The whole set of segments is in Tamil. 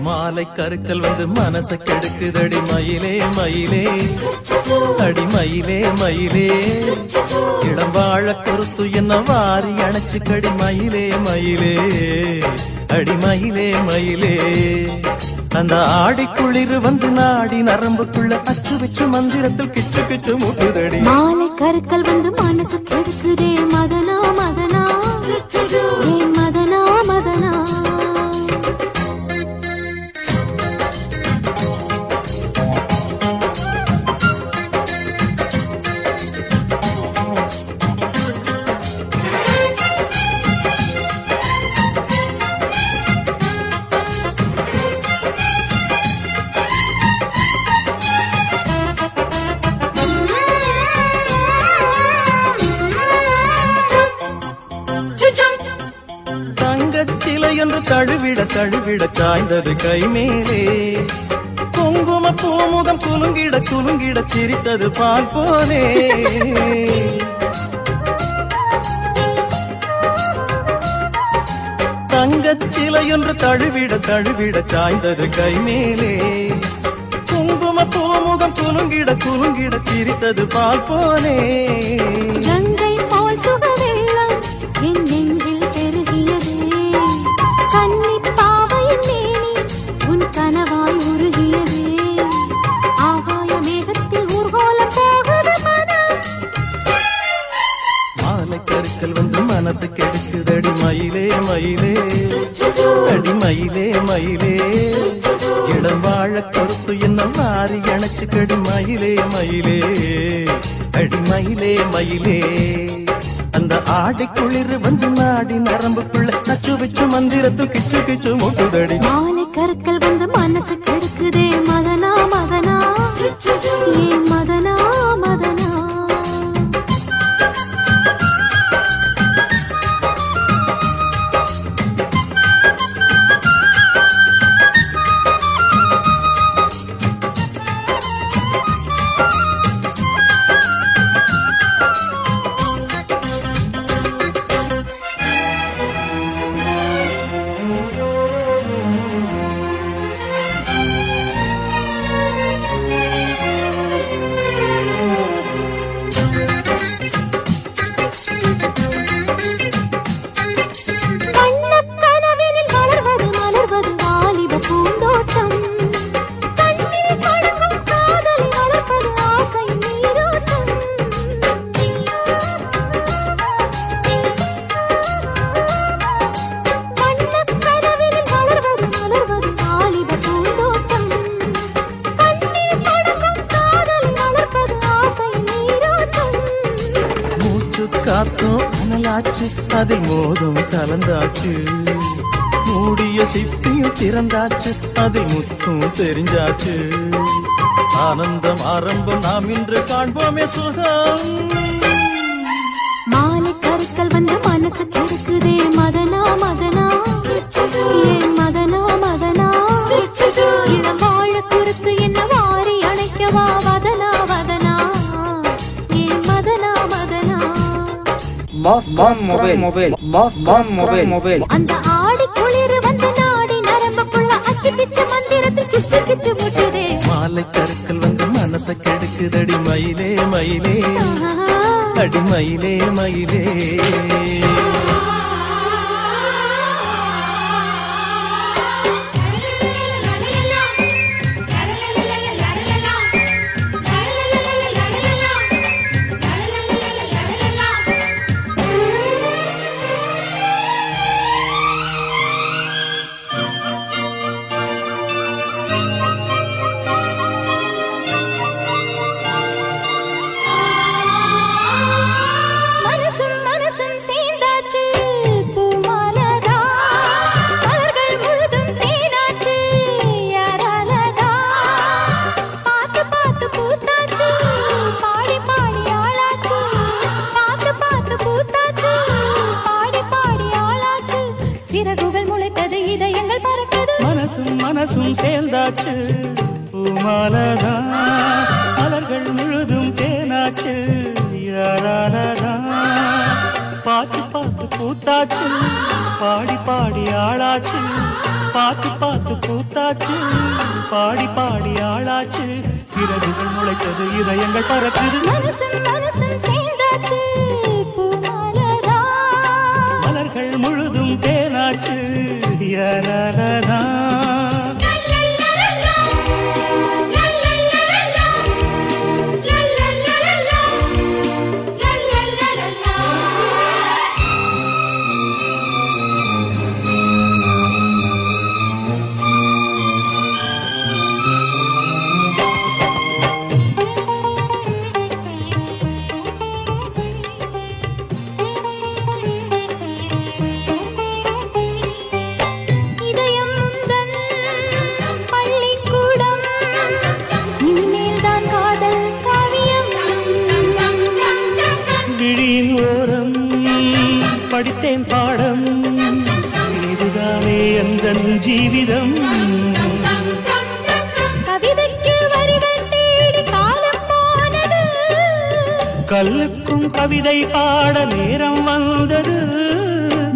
மாலை கருக்கள் வந்து மனச கெடுக்குதடி மயிலே மயிலே அடி மயிலே மயிலே இளம் வாழ குறுத்து என்ன வாரி அணைச்சு கடி மயிலே மயிலே அடி மயிலே மயிலே அந்த ஆடி குளிர் வந்து நாடி நரம்புக்குள்ள அச்சு வச்சு மந்திரத்தில் கிச்சு கிச்சு மூட்டுதடி மாலை கருக்கள் வந்து மனசு கெடுக்குதே மதனா மதனா மதனா மதனா தங்கச்சிலை என்று தழுவிட தழுவிட சாய்ந்தது கை மேலே குங்கும பூமுகம் குலுங்கிட குலுங்கிட சிரித்தது பால் போலே தங்கச்சிலை என்று தழுவிட தழுவிட சாய்ந்தது கை மேலே குங்கும பூமுகம் குலுங்கிட குலுங்கிட சிரித்தது பால் போலே கங்கை போல் சுகவெள்ளம் என் நெஞ்சில் பெருகியதே கன்னி பாவையின் மேனி உன் கனவாய் உருகியதே ஆகாய மேகத்தில் ஊர்கோலம் போகுது மனம் மாலை கருக்கள் வந்து மனசு கெடுக்குதடி மயிலே மயிலே அடி மயிலே மயிலே இளம் வாழ கருத்து என்ன மாறி அணைச்சு கடி மயிலே மயிலே அடி மயிலே மயிலே அந்த ஆடி குளிர் வந்து நாடி நரம்புக்குள்ள நச்சு வச்சு மந்திரத்தில் கிச்சு கிச்சு மூட்டுதடி மாலை கருக்கள் வந்து மனசு கெடுக்குதே மதனா மதனா மதனா மதனா காத்தும் அனலாச்சு அதில் மோதும் கலந்தாச்சு மூடிய சிப்பியும் திறந்தாச்சு அதில் முத்தும் தெரிஞ்சாச்சு ஆனந்தம் ஆரம்பம் நாம் இன்று காண்போமே சுகம் மாலை கருக்கள் வந்து மனசு கெடுக்குதே மதனா மதனா மதனா மதனா இளம் வாழ குறுத்து என்ன வாரி அணைக்கவா வதனா வதனா மதனா மதனா அந்த ஆடி குளிர் வந்து நாடி நரம்புக்குள்ள அச்சு கிச்சு மந்திரத்தில் கிச்சு கிச்சு முட்டுதே மாலை கருக்கள் வந்து மனச கெடுக்குதடி மயிலே மயிலே அடி மயிலே மயிலே மனசும் மனசும் சேர்ந்த மனசும் மனசும் சேர்ந்தாச்சு பூமாலதான் மலர்கள் முழுதும் தேனாச்சு யாராலதான் பார்த்து பார்த்து பூத்தாச்சு பாடி பாடி ஆளாச்சு பார்த்து பார்த்து பூத்தாச்சு பாடி பாடி ஆளாச்சு சிறகுகள் முளைத்தது இதயங்கள் பறக்குது மனசும் மனசும் சேர்ந்தாச்சு பூமாலதா மலர்கள் முழுதும் தேனாச்சு யாராலதா படித்தேன் பாடம் இதுதானே எந்தன் ஜீவிதம் கவிதைக்கு வரிகள் தேடி காலம் போனது கல்லுக்கும் கவிதை பாட நேரம் வந்தது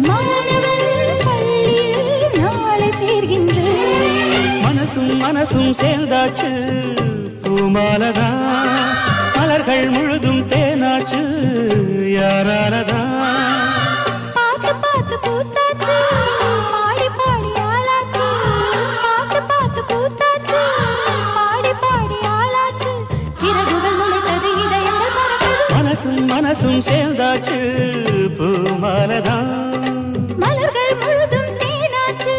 மாணவன் பள்ளியில் நாளை சேர்கின்றேன் மனசும் மனசும் சேர்ந்தாச்சு பூமாலதா மலர்கள் முழுதும் தேனாச்சு யாராலதா பார்த்து பூத்தாச்சு பாடி பாடி ஆளாச்சு பார்த்து பார்த்து பூத்தாச்சு பாடி பாடி ஆளாச்சு சிறகுகள் முளைத்தது இதயங்கள் பறக்குது மனசும் மனசும் சேர்ந்தாச்சு பூமாலதா மலர்கள் முழுதும் தேனாச்சு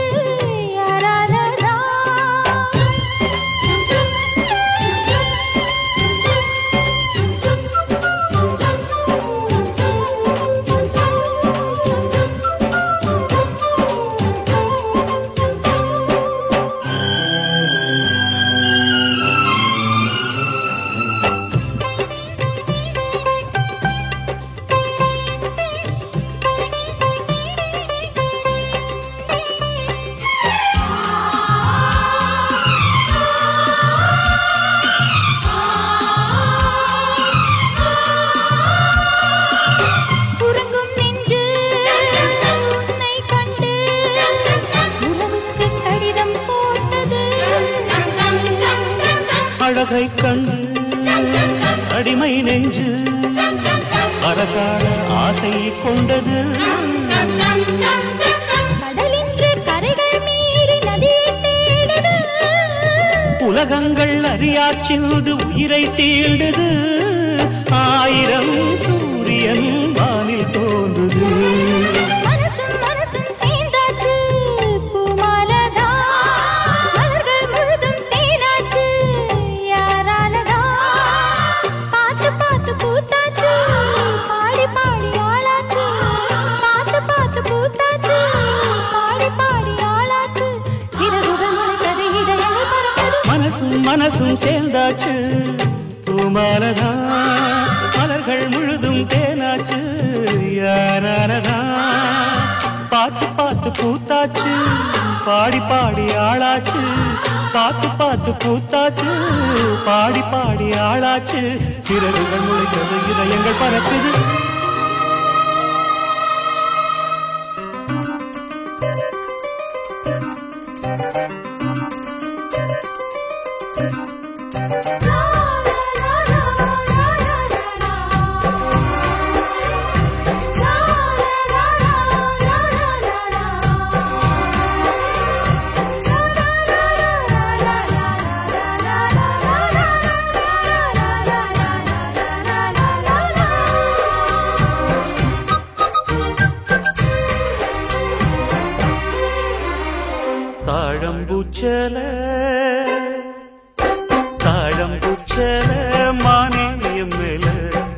யாராலதா அழகை கண்டு அடிமை நெஞ்சு அரசாண ஆசை கொண்டது கடலின்று கரைகள் மீறி நதியை தேடுது உலகங்கள் அறியாச்சில்து உயிரை தீண்டுது ஆயிரம் சூரியன் வானில் தோன்றுது மனசும் மனசும் சேர்ந்தாச்சு பூமாலதா மலர்கள் முழுதும் தேனாச்சு யாராலதா பார்த்து பார்த்து பூத்தாச்சு பாடி பாடி ஆளாச்சு பார்த்து பார்த்து பூத்தாச்சு பாடி பாடி ஆளாச்சு சிறகுகள் முளைத்தது இதயங்கள் பறக்குது மனசும் மனசும் சேர்ந்தாச்சு பூமாலதா மலர்கள் முழுதும் தேனாச்சு யாராலதா பார்த்து பார்த்து பூத்தாச்சு பாடி பாடி ஆளாச்சு பார்த்து பார்த்து பூத்தாச்சு பாடி பாடி ஆளாச்சு சிறகுகள் முளைத்தது இதயங்கள் பறக்குது தாழம்பூச்சல மானியம் மேல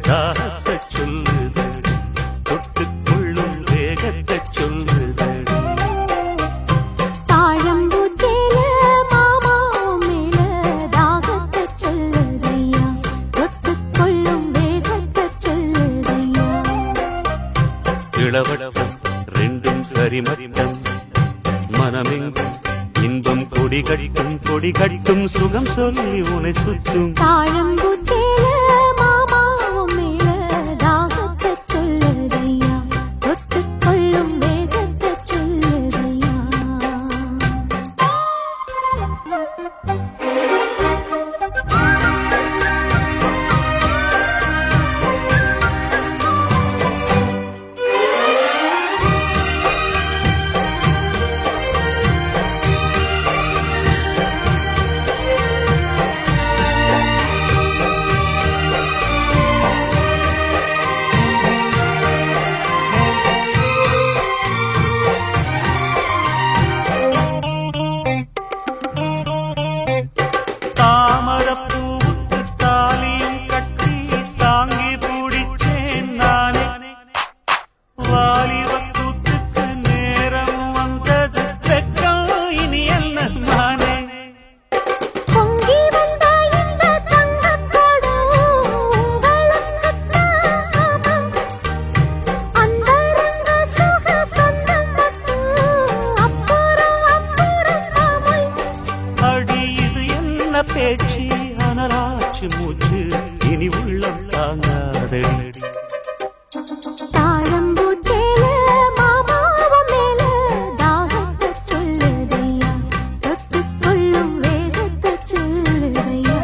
தாகத்தை சொல்லுது தொட்டுக்கொள்ளும் வேகத்தை சொல்லுது தாழம்பூச்சேல மாமா மேல தாகத்தை சொல்லுதையா தொட்டுக்கொள்ளும் வேகத்தை சொல்லுதையா இளவட்டம் ரெண்டும் சரிமட்டம் மனமெங்கும் இன்பம் கொடி கட்டும் சுகம் சொல்லி உனை சுத்தும் தாழம்பூச்சேல மாமாவும் மேல தாகத்தை சொல்லுதையா தொட்டுக் கொள்ளும் வேகத்தை சொல்லுதையா தாமரப்பூவுக்கு தாலியும் கட்டி தாங்கி பிடிச்சேன் நானே வாலிபத்தூத்துக்கு நேரம் வந்தது வெட்கம் இனி என்ன நானே பொங்கி வந்த இந்த தங்கக்கோடு உங்களுக்குத்தான் அந்தரங்க சுக சொந்தம் மட்டும் அப்புறம் தாமல் அடி இது என்ன பேச்சு அனலாச்சு மூச்சு இனி உள்ளம் தாங்காதடி தாழம்பூச்சேல மாமாவும் மேல தாகத்தை சொல்லுதையா தொட்டுக் கொள்ளும் வேகத்தை சொல்லுதையா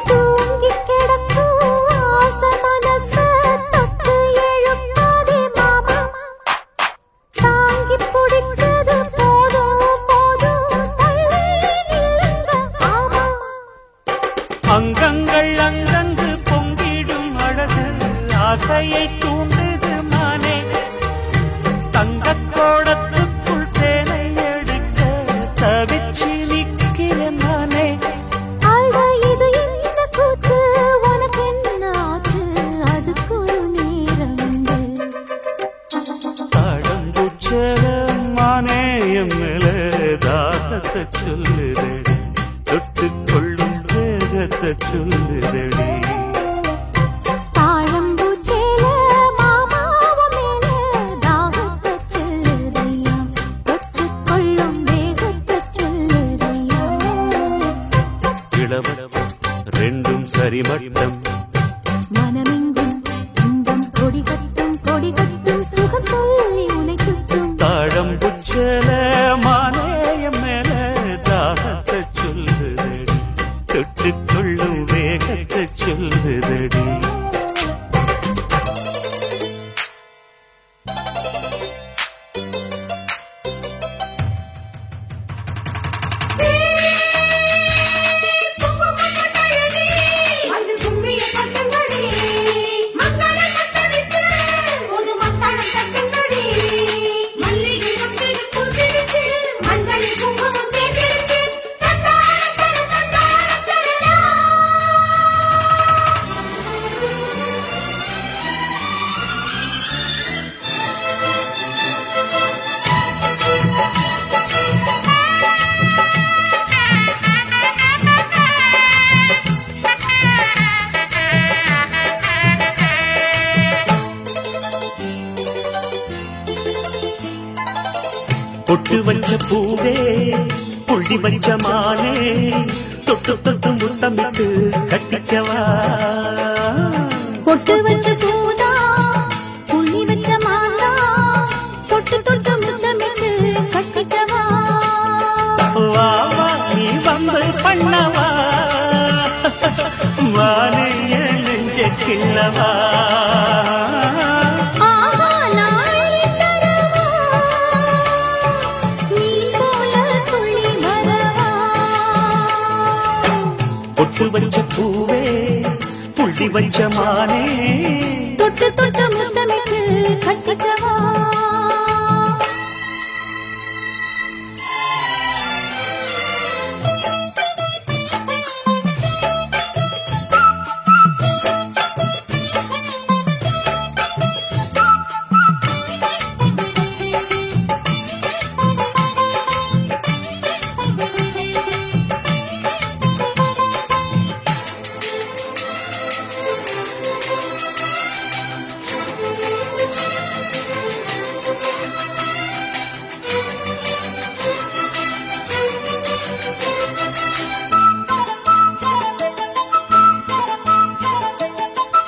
தூங்கி கிடக்கும் ஆசை மனச தொட்டு எழுப்பாதே மாமா தாங்கி பிடிக்கிறது போதும் தள்ளி நில்லுங்க ஆமா அங்கங்கள் அங்கங்கு பொங்கிடும் அழகு ஆசையை தூண்டுது மானே தங்கக்கோடத்துக்குள் தேனை எடுக்க தவிச்சு நிற்கிறேன் நானே அட இது என்ன கூத்து உனக்கு என்ன ஆச்சு அதுக்கு ஒரு நேரம் உண்டு தாழம்பூச்சேல மானேயம் மேல தாகத்தை சொல்லுதடி தொட்டுக் கொள்ளும் வேகத்தை சொல்லுதடி தாழம்பூச்சேல மாமாவும் மேல தாகத்தை சொல்லுதையா தொட்டுக் கொள்ளும் வேகத்தை சொல்லுதையா இளவளவு ரெண்டும் சரிமட்டம் மனமெங்கும் இன்பம் கொடிகட்டும் சுகம் சொல்லி உனை சுற்றும் தாழம்பூச்சேல மானேயம் மேல தாகத்தை சொல்லுதடி தொட்டுக் கொள்ளும் வேகத்தை சொல்லுதடி வந்து கும்மிய கட்டுங்கடி மங்கள கட்டவிட்டு ஒரு மத்தளம் கட்டுங்கடி மல்லிகை முட்டில் பூத்திருச்சு மஞ்சள் குங்குமம் சேர்த்திருச்சு பொட்டு வச்ச பூவே புள்ளி வச்ச மானே தொட்டு தொட்டு முத்தமிட்டு கட்டிக்கவா பொட்டு வச்ச பூதா புள்ளி வச்ச மாதா தொட்டு தொட்டு முத்தமிட்டு கட்டிக்கவா வா வா நீ வந்து பண்ணவா வானே நெஞ்ச கிள்ளவா நீ போல துள்ளி வரவா பொட்டு வச்ச பூவே புள்ளி வச்ச மானே தொட்டு தொட்டு முத்தமிட்டு கட்டிக்கவா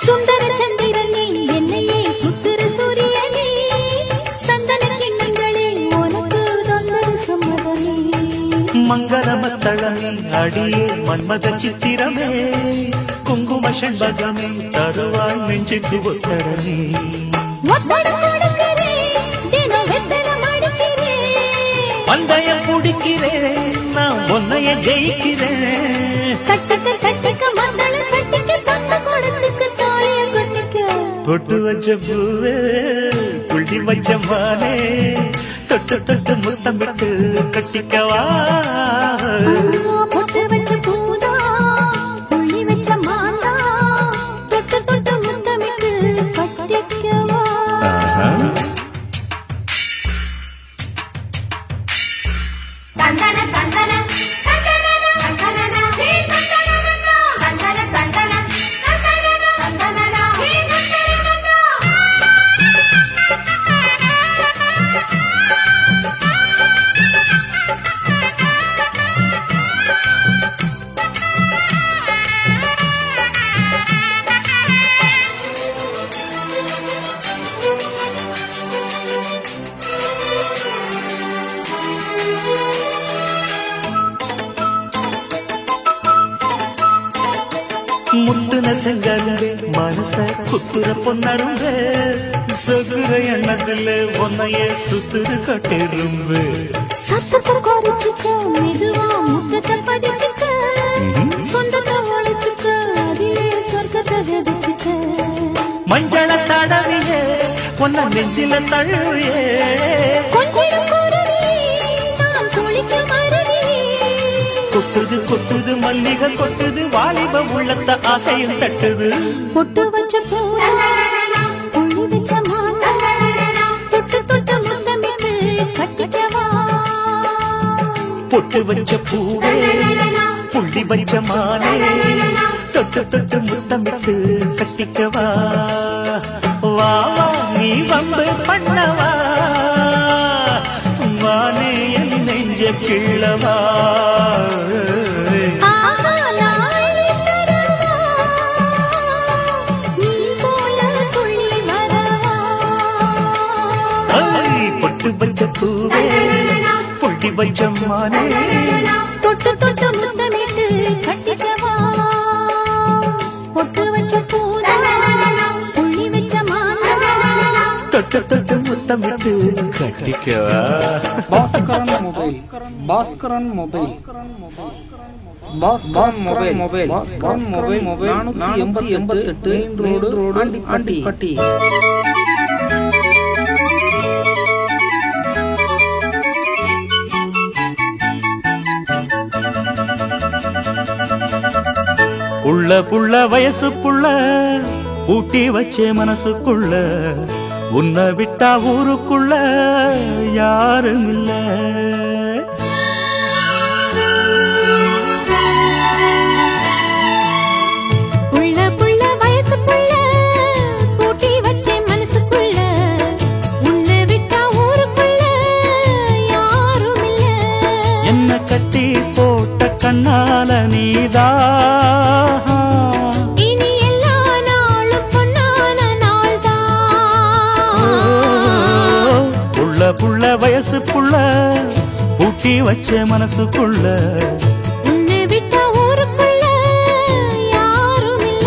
சுந்தர சந்திரனே என்னையே சுத்திர சூரியனே சந்தன கிண்ணங்களே உனக்கு தொந்தர சம்மதமே மங்களமத்தளமே அடியே மன்மத சித்திரமே குங்கும செண்பகமே தருவாய் நெஞ்சுக்கு ஒத்தடமே ஒத்தடம் கொடுக்கிறே தினம் வெத்தனம் அடிக்கிறே பந்தயம் பிடிக்கிறேன் நான் உன்னைய ஜெயிக்கிறேன் கட்டிக்க மந்தள கட்டிக்க தந்த கொடுத்துக்கு தாலிய கட்டிக்க பொட்டு வச்ச பூவே புள்ளி வச்ச மானே தொட்டு தொட்டு முத்தமிட்டு கட்டிக்கவா பொட்டு வச்ச பூதா புள்ளி வச்ச மாந்தா தொட்டு தொட்டு முத்தமிட்டு கட்டிக்கவா தந்தன தந்தன தந்தன தந்தன ஹே தந்தன தந்தன தந்தன தந்தன தந்தன ஹே தந்தன முத்துன செங்கரும்பே மனச குத்துற பொன்னரும்பே சொகுற எண்ணத்துல ஒன்னைய சுத்துரு கட்டிரும்பு சத்தத்தை குறைச்சுக்க மெதுவா முத்தத்தை பதிச்சுக்க சொந்தத்தை ஒழிச்சுக்க அதிலே சொர்க்கத்தை விதைச்சுக்க மஞ்சள தடவியே ஒன்ன நெஞ்சில தழுவியே கொஞ்சம் குருவி நான் குளிக்க மருவி கொட்டுது கொட்டுது மல்லிகை கொட்டுது வாலிப உள்ளத்த ஆசையும் தட்டுது பொட்டு வச்ச பூரா புள்ளி வச்ச மாந்தா தொட்டு தொட்டு முத்தமிட்டு கட்டிக்கவா பொட்டு வச்ச பூவே புள்ளி வச்ச மானே தொட்டு தொட்டு முத்தமிட்டு கட்டிக்கவா வா வா நீ வம்பு பண்ணவா வானே என் நெஞ்ச கிள்ளவா பொட்டு வச்ச பூவே புள்ளி வச்ச மானே தொட்டு தொட்டு முத்தமிட்டு கட்டிக்கவா பொட்டு வச்ச பூரா புள்ளி வச்ச மாந்தா தொட்டு தொட்டு முத்தமிட்டு கட்டிக்கவா Baskaran mobile 488 main road Andipatti. புள்ள புள்ள வயசு புள்ள ஊட்டி வச்சே மனசுக்குள்ள உன்னை விட்டா ஊருக்குள்ள யாரும் இல்ல புள்ள புள்ள வயசு புள்ள ஊட்டி வச்சே மனசுக்குள்ள உன்னை விட்டா ஊருக்குள்ள யாரும் இல்ல என்ன கட்டி போட்ட கண்ணால நீதா இனி எல்லா நாளும் பொன்னான நாள்தான் புள்ள புள்ள வயசு புள்ள ஊட்டி வச்ச மனசுக்குள்ள உன்னை விட்டா ஊருக்குள்ள யாரும் இல்ல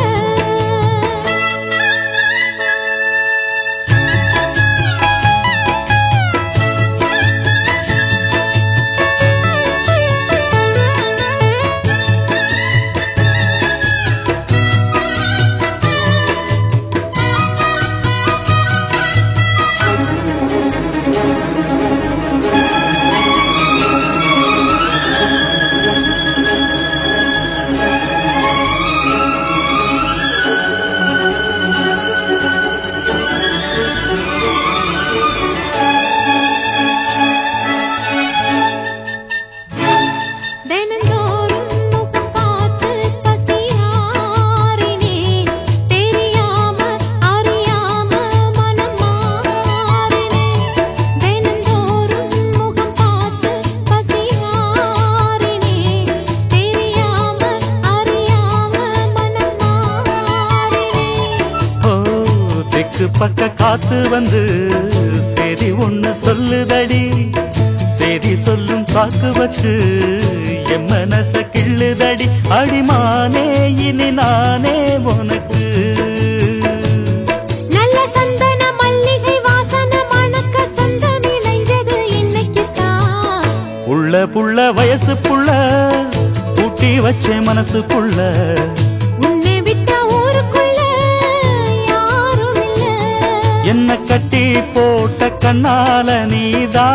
தெற்கு பக்க காத்து வந்து சேதி ஒண்ணு சொல்லுதடி. சேதி சொல்லும் காத்து வச்சு என் மனச கிள்ளுதடி. அடிமானே இனி நானே உனக்கு. நல்ல சந்தன மல்லிகை வாசன மணக்க சொந்தம் இணைஞ்சது இன்னைக்குத்தான். உள்ள புள்ள வயசு புள்ள ஊட்டி வச்சே மனசுக்குள்ள. உன்னை விட்ட ஊருக்குள்ள யாரும் இல்ல. என்ன கட்டி போட்ட கண்ணால நீதான்.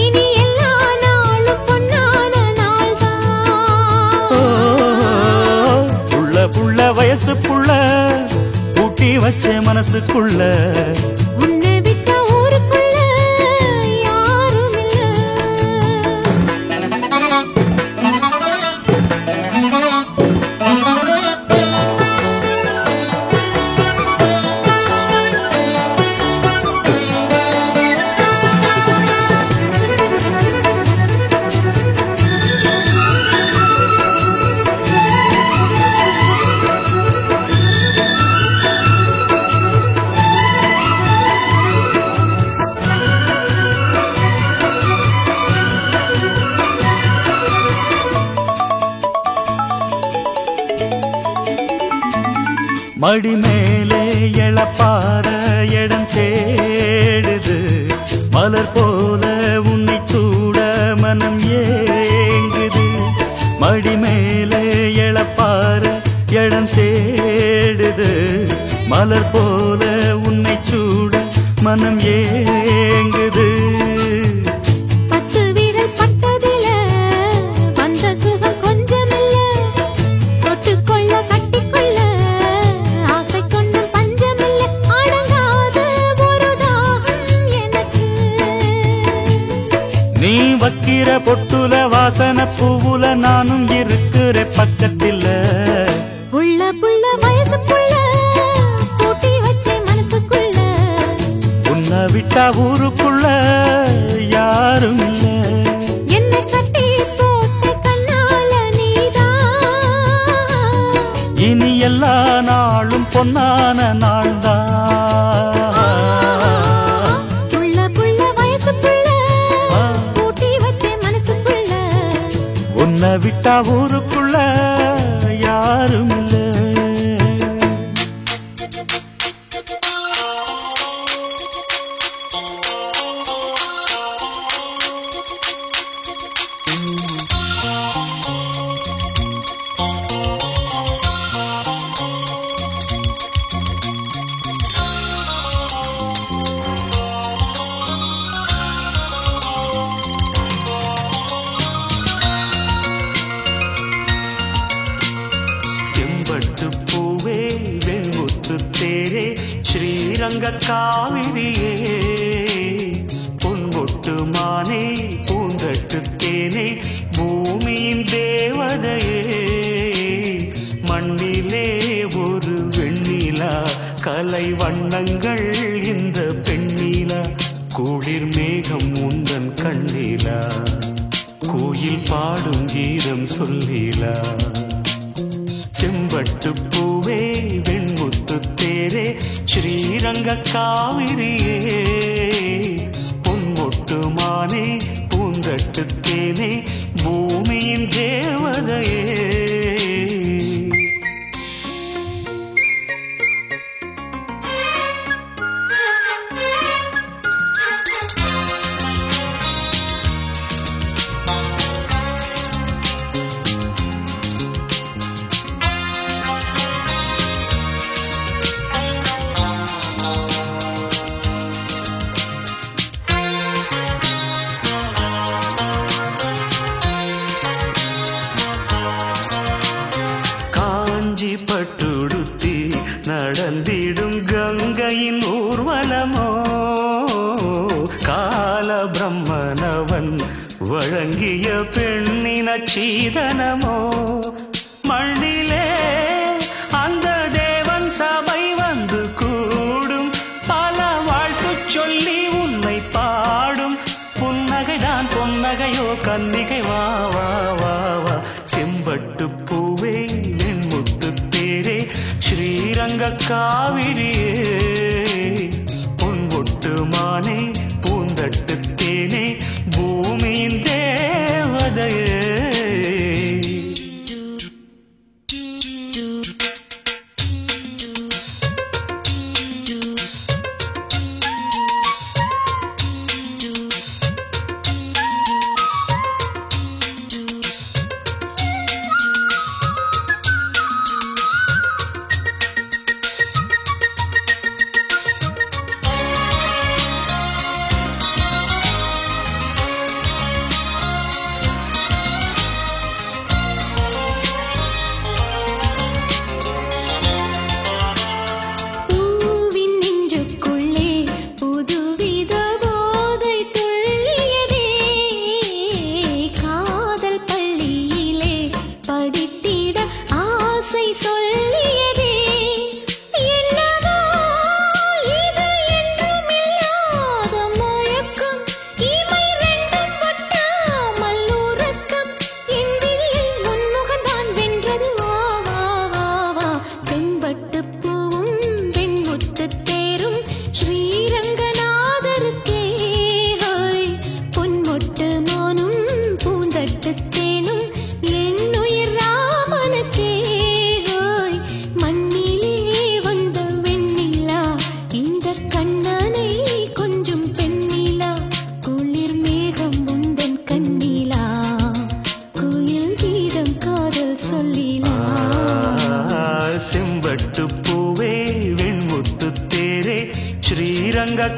இனி எல்லா நாளும் பொன்னான நாள்தான். புள்ள புள்ள வயசு புள்ள ஊட்டி வச்சே மனசுக்குள்ள. உன்னை விட்ட ஊருக்குள்ள யாரும் இல்ல. மடி மேலே எழப்பார இடம் தேடுது. மலர் போல உன்னை சூட மனம் ஏங்குது. மடி மேலே எழப்பார இடம் தேடுது. மலர் போல உன்னை சூட மனம் ஏங்குது. பத்து விரல் பட்டதில வந்த சுகம் கொஞ்சமில்ல. தொட்டுக்கொள்ள கட்டிக்கொள்ள ஆசை கொண்ணும் பஞ்சமில்ல. அடங்காத ஒரு தாகம் எனக்கு. நீ வக்கிற பொட்டுல வாசன பூவுல நானும் இருக்கிற பக்கத்தில. புள்ள புள்ள வயசு புள்ள பூட்டி வச்சே மனசுக்குள்ள. உன்னை விட்டா ஊருக்குள்ள யாரும் இல்ல. என்னை கட்டி போட்ட கண்ணால நீதான். இனி எல்லா நாளும் பொன்னான நாள்தான். புள்ள புள்ள வயசு புள்ள பூட்டி வச்சே மனசுக்குள்ள. உன்னை விட்டா ஊருக்குள்ள யாரும் இல்ல. செம்பட்டு பூவே வெண்முத்து தேரே ஸ்ரீரங்க காவிரியே. பொன்மொட்டு மானே பூந்தட்டு தேனே பூமியின் தேவதையே. மண்ணிலே ஒரு வெண்ணிலா கலை வண்ணங்கள் இந்த பெண்ணிலா. குளிர் மேகம் உந்தன் கண்ணிலா கோயில் பாடும் கீதம் சொல்லிலா. செம்பட்டு பூவே வெண்முத்து தேரே ஸ்ரீரங்க காவிரியே. பொன்மொட்டு மானே பூந்தட்டு தேனே பூமியின் தேவதையே. நடந்திடும் கங்கையின் ஊர்வலமோ. கால பிரம்மனவன் வழங்கிய பெண்ணின சீதனமோ. மண்ணிலே அந்த தேவன் சபை வந்து கூடும். பல வாழ்த்து சொல்லி உன்னை பாடும். புன்னகைதான் பொன்னகையோ கன்னிகை வா வா வா வா. செம்பட்டு பூவே வெண்முத்து தேரே ஸ்ரீரங்க ஸ்ரீரங்க காவிரியே பொன்வொட்டு மானே பூந்தட்டு தேனே பூமியின் தேவதையே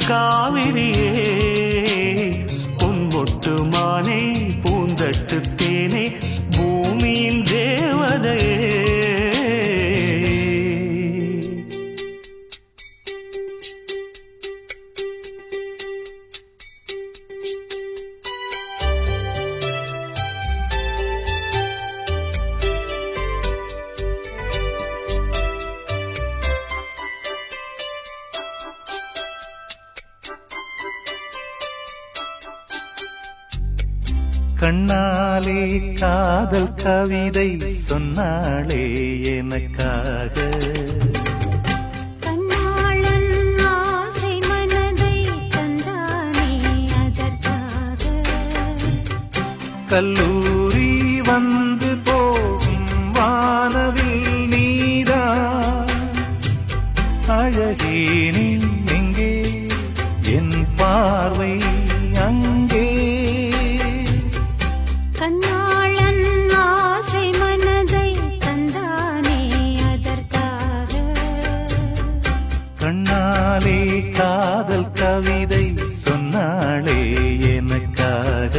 காவிரியே பொன்வொட்டு மானே பூந்தட்டு தேனே பூமியின் தேவதையே கண்ணாலே காதல் கவிதை சொன்னாளே எனக்காக கண்ணாளன் ஆசை மனதை தந்தானே அதற்காக கல்லூரி வந்து போகும் வானவில் நீதான் அழகே நீ எங்கே என் பார்வை அங்கே கண்ணாளன் ஆசை மனதை தந்தானே அதற்காக கண்ணாலே காதல் கவிதை சொன்னாளே எனக்காக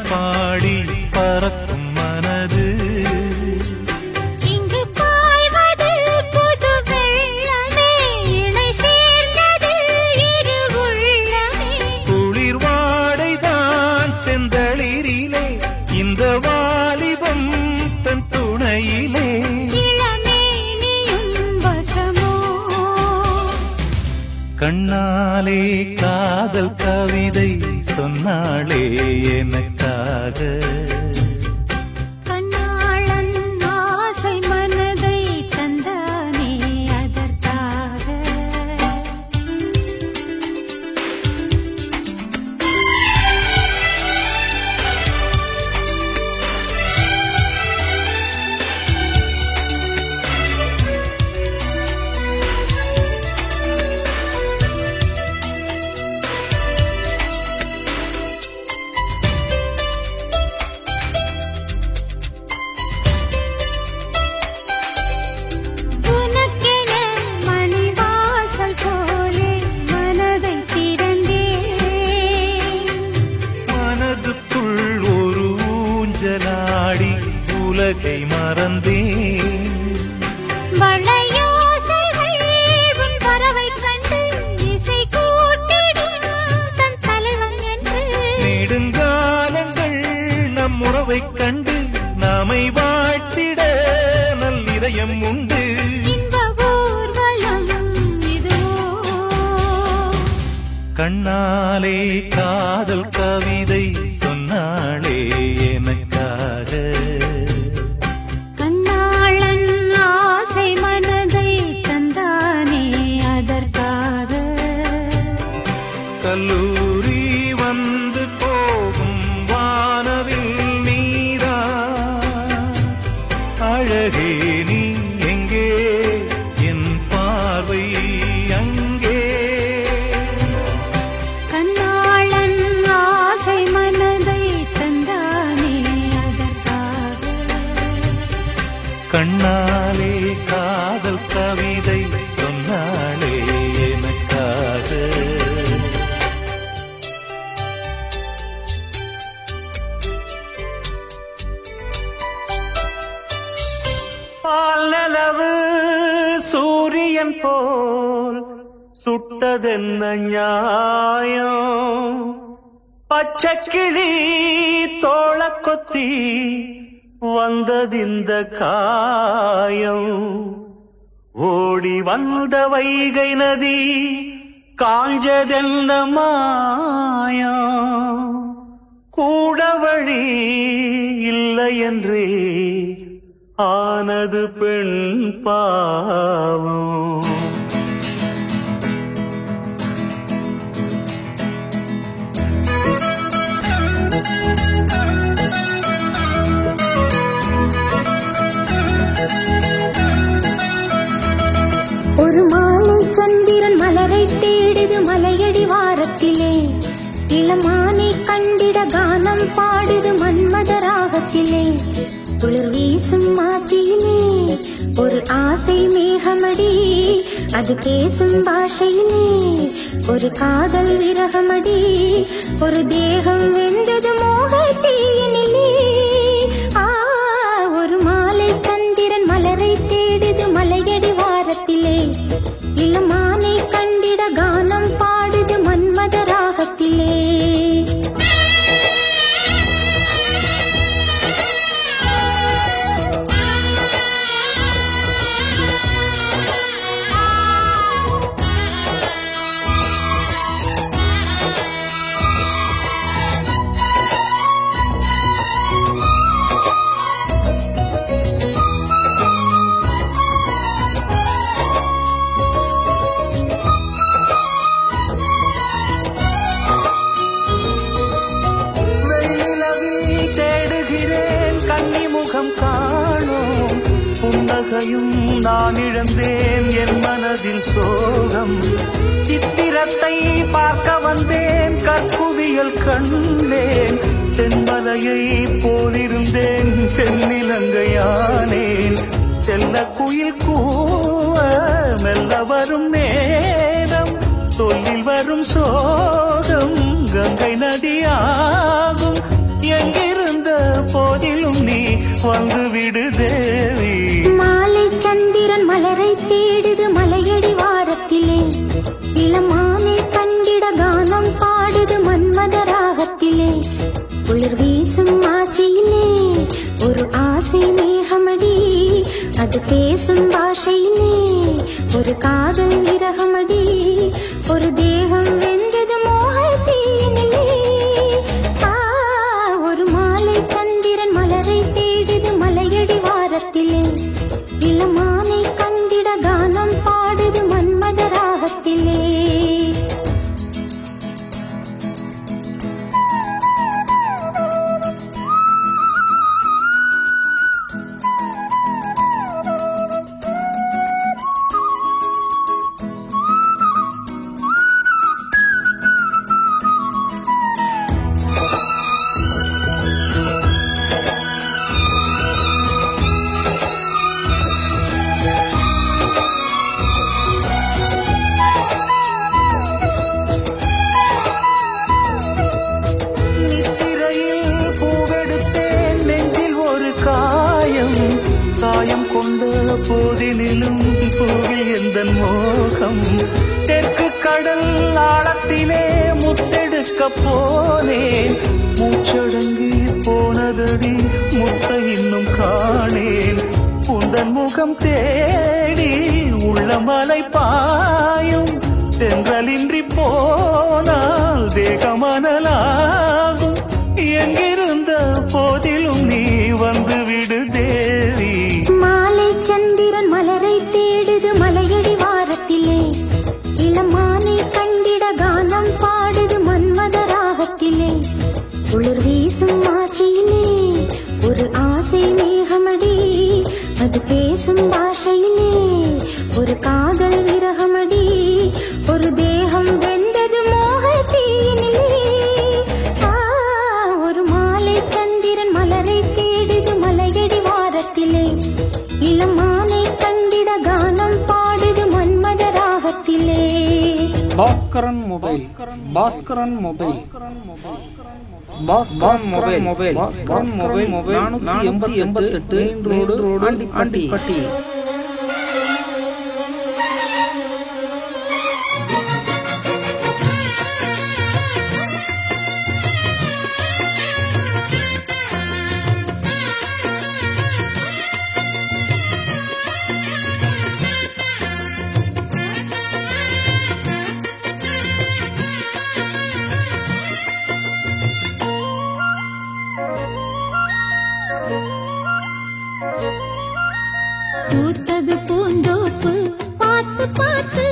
பாடி பறக்கும் மனது இங்கு பாய்வது புது வெள்ளமே இணை சேர்ந்தது இரு உள்ளமே குளிர் வாடைதான் செந்தளிரிலே இந்த வாலிபம் தன் துணையிலே இளமே நீயும் வசமோ கண்ணாலே காதல் கவிதை சொன்னாளே எனக்காக கண்ணாளன் ஆசை மனதை தந்தானே அதற்காக மறந்தேன். வளையோசைகள் உன் பறவை கண்டு இசை கூட்டிடும் தன் தலைவன் என்று நெடுங்காலங்கள் நம் உறவைக் கண்டு நாமை வாழ்த்திட நல்லிதயம் உண்டு. இன்ப ஊர்வலம் இதுவோ கண்ணாலே காதல் கவிதை சொன்னாளே எனக்காக. கண்ணாளன் ஆசை மனதை தந்தானே அதற்காக. கல்லூரி வந்து போகும் வானவில் நீரா அழகே நீ எங்கே என் பார்வை அங்கே. கண்ணாளன் ஆசை மனதை தந்தானே அதற்காக. கண்ணாலே காதல் கவிதை சொன்னாளே எனக்காக. பால்நிலவு சூரியன் போல் சுட்டதென்ன நியாயம். பச்சைக்கிளி தோள கொத்தி வந்ததிந்த காயம். ஓடி வந்த வைகை நதி காஞ்சதென்ன மாயம். கூட வழி இல்லை என்றே ஆனது பெண் பாவம். ஒரு மாலை சந்திரன் மலரை தேடுது மலையடி வாரத்திலே. இளமானை கண்டிட கானம் பாடுது மன்மத ராகத்திலே. குளிர் வீசும் மாசியிலே ஒரு ஆசை மேகமடி. அது பேசும் பாஷையிலே ஒரு காதல் விரகமடி. ஒரு தேகம் வெந்தது மோக தீயினிலே. ஒரு மாலை சந்திரன் மலரை தேடுது மலையடி வாரத்திலே. இளமானை கண்டிட கானம் பாடுது மன்மத ராகத்திலே. முகம் காணோம் புன்னகையும் நான் இழந்தேன் என் மனதில் சோகம். சித்திரத்தை பார்க்க வந்தேன் கற்குவியல் கண்டேன். தென்மலையை போலிருந்தேன் தென்னிலங்கையானேன். செல்ல குயில் கூவ மெல்ல வரும் நேரம் சொல்லில் வரும் சோகம் கங்கை நதியாகும். எங்கிருந்த போதிலும் நீ வந்து விடு தேவி. மாலை சந்திரன் மலரை தேடுது மலையடி வாரத்திலே. இளமானை கண்டிட கானம் பாடுது மன்மத ராகத்திலே. குளிர் வீசும் ஆசையிலே ஒரு ஆசை மேகமடி. அது பேசும் பாஷையிலே ஒரு காதல் விரகமடி. ஒரு தேகம் வெந்தது மோக தீயினிலே. ஒரு மாலை சந்திரன் மலரை தேடுது மலையடி வாரத்திலே. இளமானை கண்டிட கானம் பாடுது மன்மத ராகத்திலே. காயம் கொண்ட போதினிலும் பூவில் எந்த மோகம் தெற்கு கடல் ஆழத்திலே முத்தெடுக்க போனேன் மூச்சடங்கி போனதடி முத்த இன்னும் காணேன் உந்தன் முகம் தேடி உள்ள மலை பாயும் சென்றலின்றி போனால் தேகமனலாகும் எங்கிருந்த போதிலும் நீ வந்து விடு தேவி மாலை சந்திரன் மலரை தேடுது மலையடி வாரத்திலே இளமானை கண்டிட கானம் பாடுது மன்மத ராகத்திலே குளிர் வீசும் ஆசையிலே ஒரு ஆசை மேகமடி அது பேசும் பாஷையிலே ஒரு காதல் விரகமடி ஒரு தேகம் வெந்தது மோக தீயினிலே ஒரு மாலை சந்திரன் மலரை தேடுது மலையடி வாரத்திலே இளமானை கண்டிட கானம் பாடுது மன்மத ராகத்திலே Baskaran mobile Baskaran mobile Baskaran mobile Baskaran mobile 488 main road Andipatti பூத்தது பூந்தோப்பு பார்த்து பார்த்து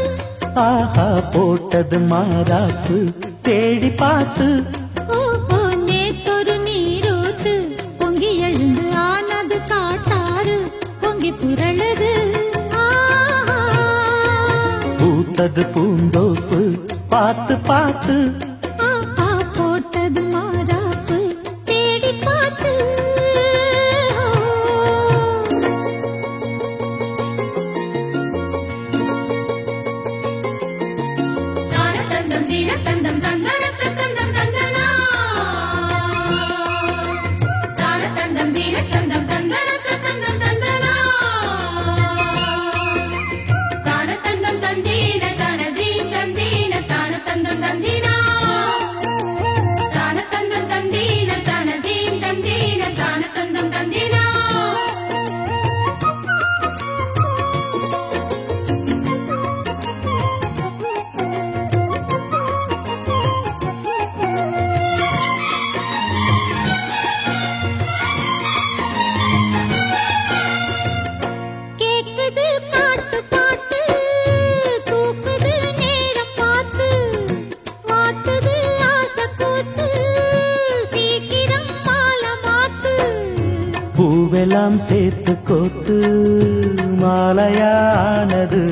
ஆஹா போட்டது மாறாப்பு தேடி பார்த்து ஓஹோ நேத்தொரு நீரூத்து பொங்கி எழுந்து ஆனது காட்டாறு பொங்கி புரளுது பூத்தது பூந்தோப்பு பார்த்து பார்த்து ஆஹா போட்டது மாறாப்பு தேடி பார்த்து தந்தம் தீன தந்தம் தந்தனத்த தந்தம் தந்தனா தான தந்தம் தீன தந்தம் தந்தனத்த தந்தம் தந்தனா தான தந்தம் தந்தீன தான தீம் தந்தீன தான தந்தம் தந்தீனா தான தந்தம் தந்தீன தான தீம் தந்தீன தான தந்தம் தந்தீனா கேக்குது காட்டு பாட்டு தூக்குது நேரம் பார்த்து மாட்டுது ஆசை கூத்து சீக்கிரம் மாலை மாத்து பூவெல்லாம் சேர்த்து கோத்து மாலையானது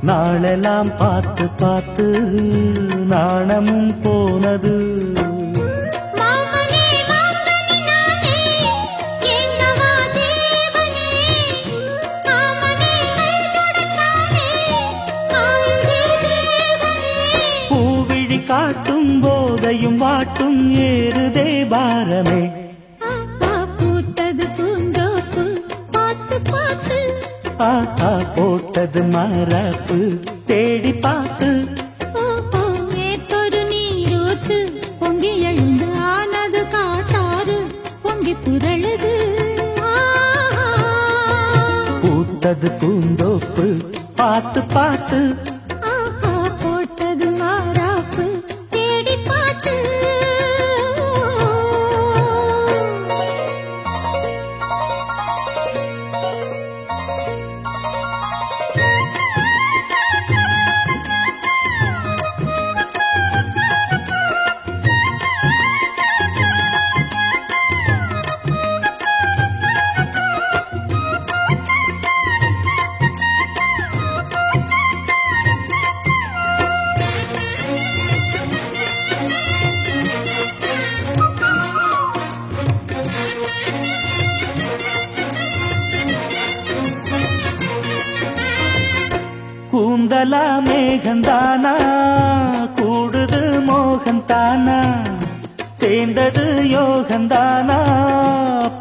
நாளெல்லாம் பார்த்து பார்த்து நாணமும் போனது மாமனே மாமனே நானே எங்கவா தேவனே மாமனே கைதொடத்தானே ஆயுதே தேவனே பூவிழி காட்டும் போதையும் வாட்டும் ஏறுதே பாரமே ஆஹா பூத்தது பூந்தோப்பு பார்த்து பார்த்து ஆஹா போட்டது மாறாப்பு தேடி பார்த்து ஓஹோ நேத்தொரு நீரூத்து பொங்கி எழுந்து ஆனது காட்டாறு பொங்கி புரளுது பூத்தது பூந்தோப்பு பார்த்து பார்த்து ஆஹா போட்டது மாறாப்பு தேடி பார்த்து கூந்தலா மேகந்தானா கூடுது மோகந்தானா சேர்ந்தது யோகந்தானா,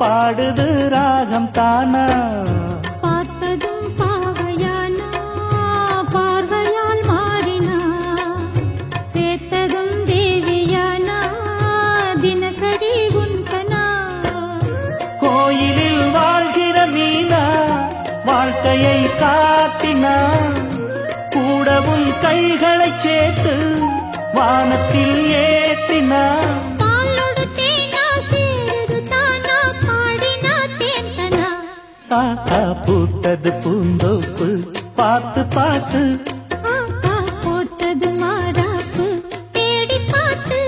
பாடுது ராகம் தானா. பார்த்ததும் பாவையானா, பார்வையால் மாறினா. சேர்த்ததும் தேவியானா, தினசரி உன்கனா. கோயிலில் வாழ்கிற மீனா, வாழ்க்கையை காட்டினா. கூடவும் கைகளை சேர்த்து வானத்தில் ஏற்றினா. பாலோடு தேனா சேருது தானா, பாடினா தேன்கனா. பூத்தது பூந்தோப்பு பார்த்து பார்த்து. போட்டது மாறாப்பு தேடி பார்த்து.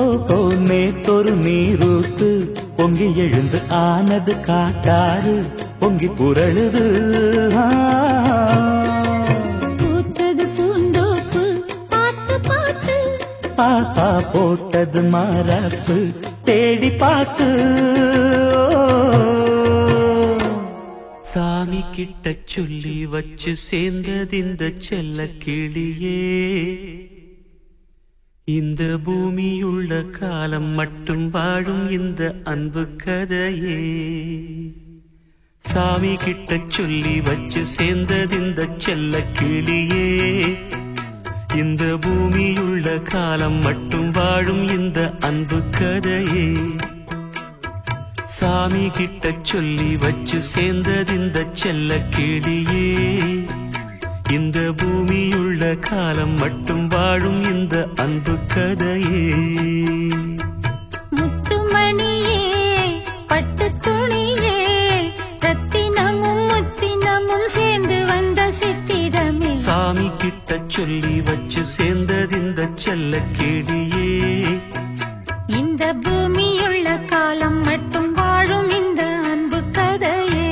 ஓஹோ நேத்தொரு நீரூத்து பொங்கி எழுந்து ஆனது காட்டாறு பொங்கி புரளுது. பூத்தது பூந்தோப்பு பார்த்து பார்த்து. போட்டது மாறாப்பு தேடி பார்த்து. சாமி கிட்ட சொல்லி வச்சு சேர்ந்தது இந்த செல்ல கிளியே. இந்த பூமியுள்ள காலம் மட்டும் வாழும் இந்த அன்பு கதையே. சாமி கிட்ட சொல்லி வச்சு சேர்ந்தது இந்த செல்ல கிளியே. இந்த பூமியுள்ள காலம் மட்டும் வாழும் இந்த அன்பு கதையே. சாமி கிட்ட சொல்லி வச்சு சேர்ந்தது இந்த செல்ல கிளியே. இந்த பூமியுள்ள காலம் மட்டும் வாழும் இந்த அன்பு கதையே. முத்துமணியே பட்டு துணியே, ரத்தினமும் முத்தினமும் சேர்ந்து வந்த சித்திரமே. சாமி கிட்ட சொல்லி வச்சு சேர்ந்தது இந்த செல்ல கிளியே. இந்த பூமியுள்ள காலம் மட்டும் வாழும் இந்த அன்பு கதையே.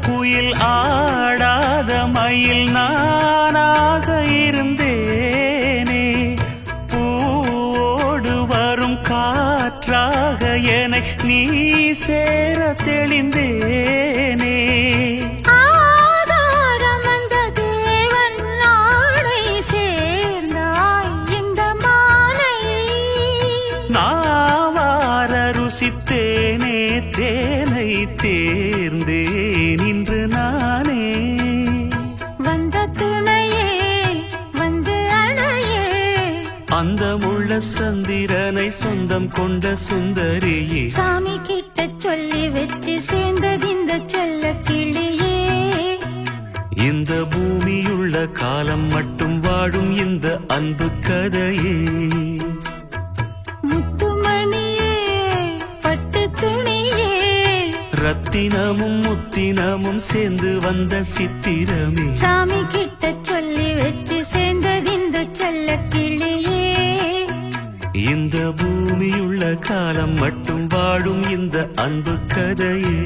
குயில் ஆடாத மயில் நானாக இருந்தேனே. பூவோடு வரும் காற்றாக என்னை நீ சேர தெளிந்தேனே. ஆதாரம் அந்த தேவன் நாடை சேர்ந்தாய் இந்த மாலை. நாவார ருசித்தேனே தேனை தேர்ந்தேன் இன்று நானே. வந்த துணையே வந்து அணையே, அந்த முள்ள சந்திரனை சொந்தம் கொண்ட சுந்தரியே. சாமி கிட்ட சொல்லி வச்சு சேர்ந்தது இந்த செல்ல கிளியே. இந்த பூமியுள்ள காலம் மட்டும் வாழும் இந்த அன்பு கதையே. முத்துமணியே பட்டு துணியே, ரத்தினமும் முத்தினமும் சேர்ந்து வந்த சித்திரமே. சாமி கிட்ட சொல்லி வச்சு சேர்ந்தது இந்த செல்ல கிளியே. இந்த பூமியுள்ள காலம் மட்டும் வாழும் இந்த அன்பு கதையே.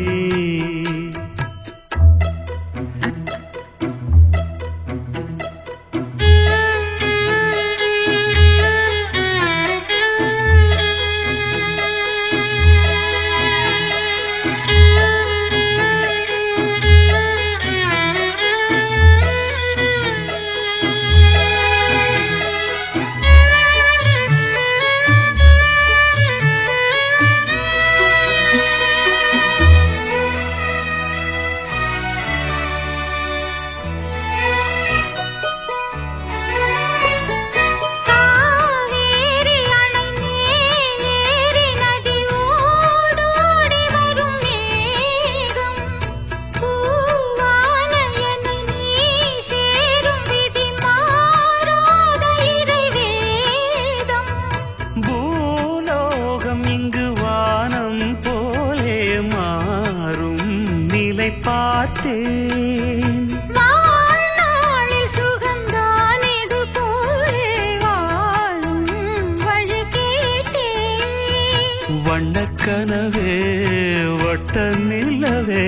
வட்ட நிலவே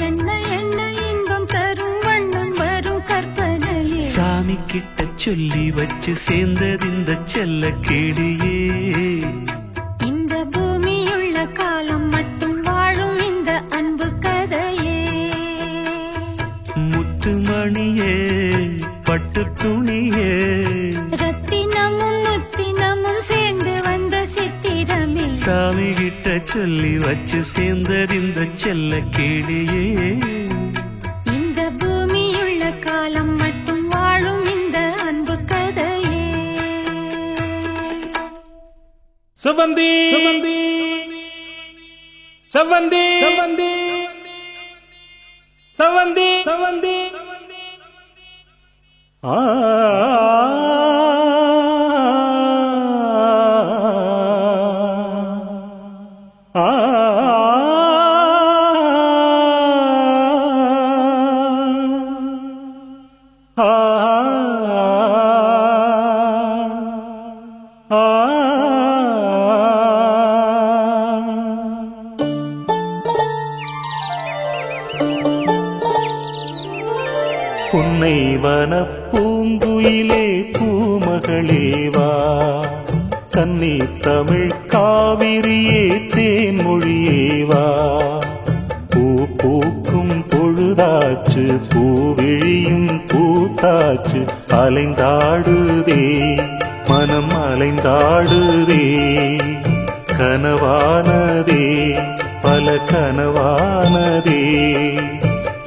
என்ன என்ன இன்பம் தரும் வண்ணம் வரும் கற்பனையே சாமி கிட்ட சொல்லி வச்சு சேர்ந்தது இந்த செல்ல கிளியே இந்த பூமியுள்ள காலம் மட்டும் வாழும் இந்த அன்பு கதையே முத்துமணியே பட்டு துணியே ரத்தினமும் முத்தினமும் சேர்ந்து வந்த சித்திரமே சாமி கிட்ட சொல்லி வச்சு சேர்ந்தது இந்த செல்ல கிளியே இந்த பூமியுள்ள காலம் மட்டும் வாழும் இந்த அன்பு கதையே செவந்தி செவந்தி செவந்தி செவந்தி செவந்தி செவந்தி ஆ புன்னை வனப்பூங்குயிலே பூமகளேவா கன்னி தமிழ் காவிரியே தேன்மொழியேவா பூ பூக்கும் பொழுதாச்சு பூவிழியும் பூத்தாச்சு அலைந்தாடுதே மனம் அலைந்தாடுதே கனவானதே பல கனவானதே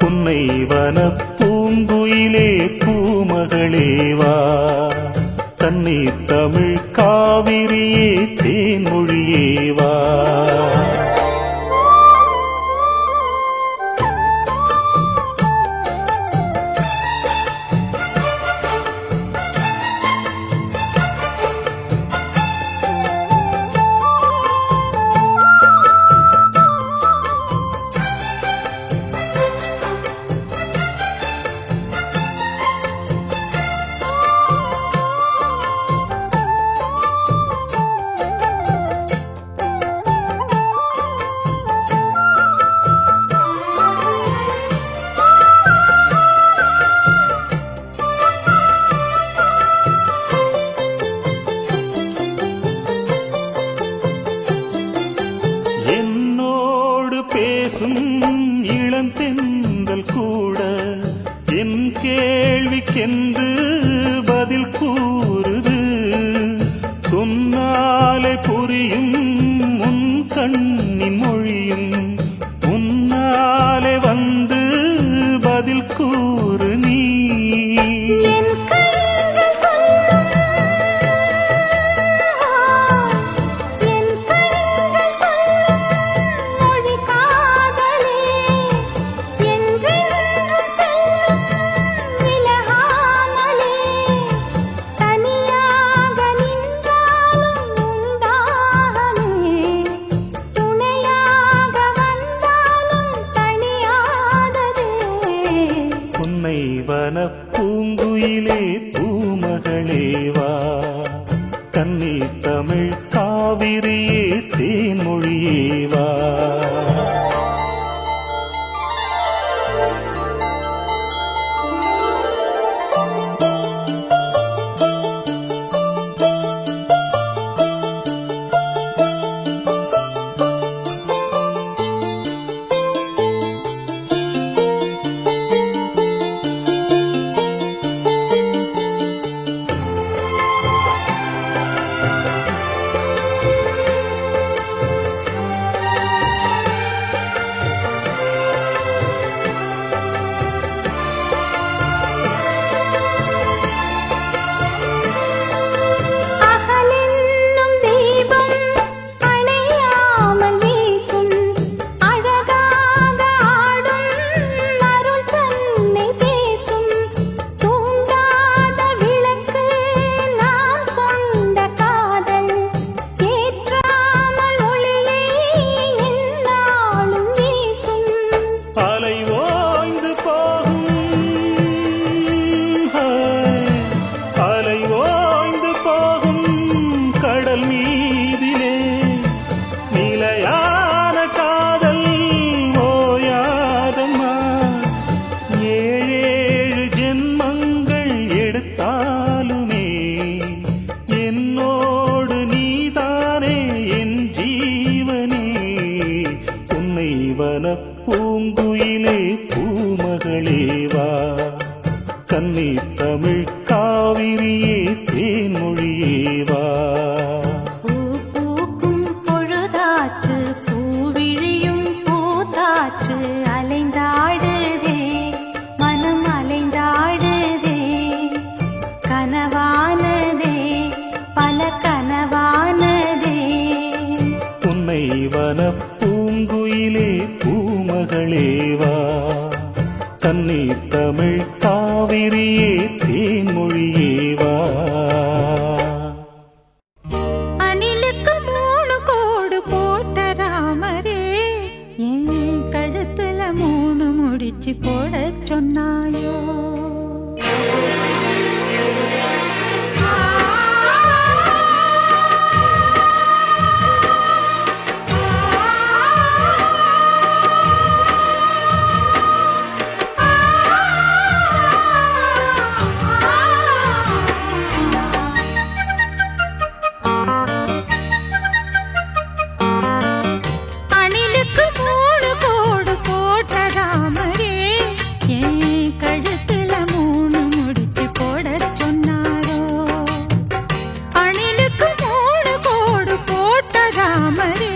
புன்னை வனப்பூங்குயிலே பூமகளேவா கன்னி தமிழ் காவிரியே தேன்மொழியேவா என்னோடு பேசும் இளந்தென்றல் கூட என் கேள்விக்கென்று பதில் கூறுது சொன்னாலே புரியும் உன் கண்ணின் மொழியும் உன்னாலே வந்து பதில் கூறு நீ என் கண்கள் சொல்லும் என் கண்கள் சொல்லும் மொழி காதலே என்றென்றும் செல்லும் விலகாமலே தனியாக நின்றாலும் உண்டாகமே துணையாக வந்தாலும் தனியாததே புன்னை வனப்பூங்குயிலே பூமகளேவா கன்னி தமிழ் காவிரியே தேன்மொழியேவா புன்னை வனப் பூங்குயிலே பூமகளேவா கன்னி தமிழ் காவிரியே தேன்மொழியேவா பூ பூக்கும் பொழுதாச்சு பூவிழியும் பூத்தாச்சு அலைந்தாடுதே மனம் அலைந்தாடுதே கனவானதே பல கனவானதே புன்னை வனப் பூங்குயிலே பூமகளேவா கன்னி தமிழ் காவிரியே தேன்மொழியேவா அணிலுக்கு 3 கோடு போட்ட ராமரே என் கழுத்துல 3 முடிச்சு போட சொன்னாயோ அணிலுக்கு 3 கோடு போட்ட ராமரே என் கழுத்துல 3 முடிச்சு போட சொன்னாரோ அணிலுக்கு 3 கோடு போட்ட ராமரே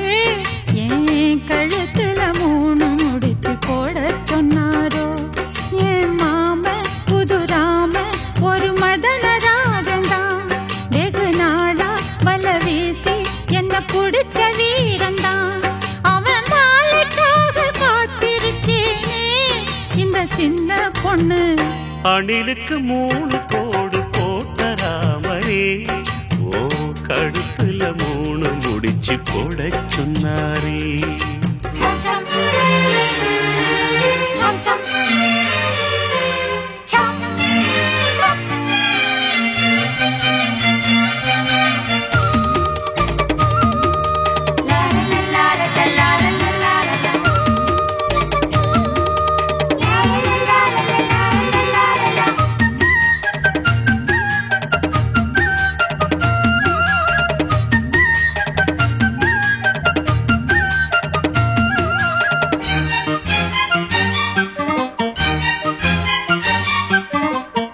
என் கழுத்துல 3 முடிச்சு போட சொன்னாரோ என் மாம புதுராம ஒரு மதன ராகந்தான் வெகு நாளா வல வீசி என்ன புடிச்ச வீரந்தான் அவன் மாலைக்காக காத்திருக்கேனே இந்த சின்ன பொண்ணு அணிலுக்கு 3 கோடு போட்ட ராமரே ஓ கழுத்துல 3 முடிச்சு போட சொன்னாரே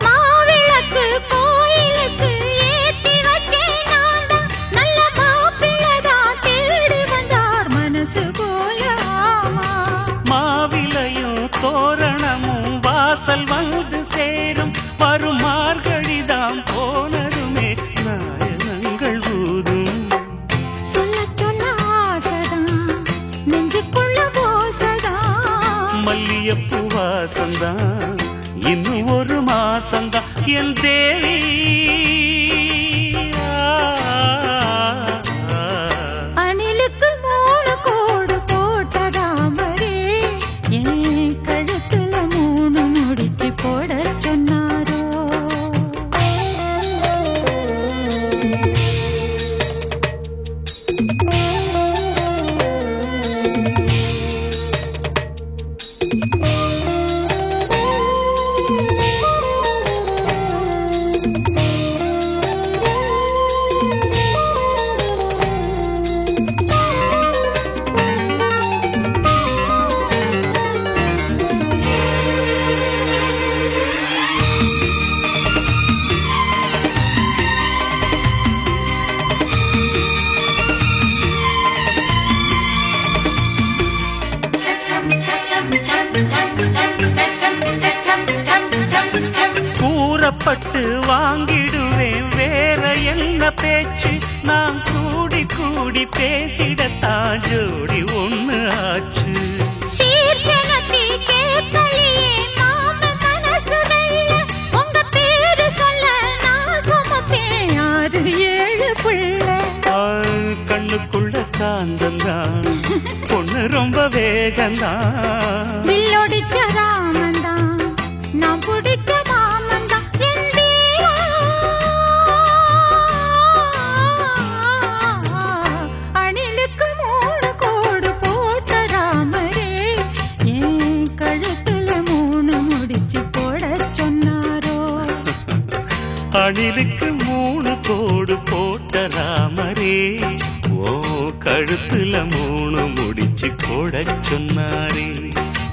மாவிளக்கு கோயிலுக்கு ஏத்தி வச்சேன் நான்தான் நல்ல மாப்பிள்ளதான் தேடி வந்தார் மனசு போல ஆமா மாவிலையும் தோரணமும் வாசல் வந்து சேரும் வரும் மார்கழிதாம் போனதுமே நாயனங்கள் ஊதும் சொல்ல சொல்ல ஆசைதான் நெஞ்சுக்குள்ள போசதான் மல்லியப்பூ வாசந்தான் இன்னும் ஒரு மாசந்தான் என் தேவி அணிலுக்கு 3 கோடு போட்ட ராமரே என் கழுத்துல 3 முடிச்சு போட சொன்னாரோ கூறப்பட்டு வாங்கிடுவேன் வேற என்ன பேச்சு நான் கூடி கூடி பேசிடத்தான் ஜோடி ஒண்ணு ஆச்சு சீர்சனத்தி கேட்கலையே மாம மனசு வெள்ள உங்க பேரு சொல்ல நான் சுமப்பேன் 6 7 பிள்ளை கண்ணுக்குள்ள காந்தந்தான் பொண்ணு ரொம்ப வேகந்தான் வில்லொடிச்ச ராமந்தான் நான் பிடிச்ச மாமந்தான் என் தேவா அணிலுக்கு 3 கோடு போட்ட ராமரே என் கழுத்துல 3 முடிச்சு போட சொன்னாரோ அணிலுக்கு 3 கோடு போட்ட ராமரே ஓ கழுத்துல 3 முடிச்சு முடிச்சு போட சொன்னாரே.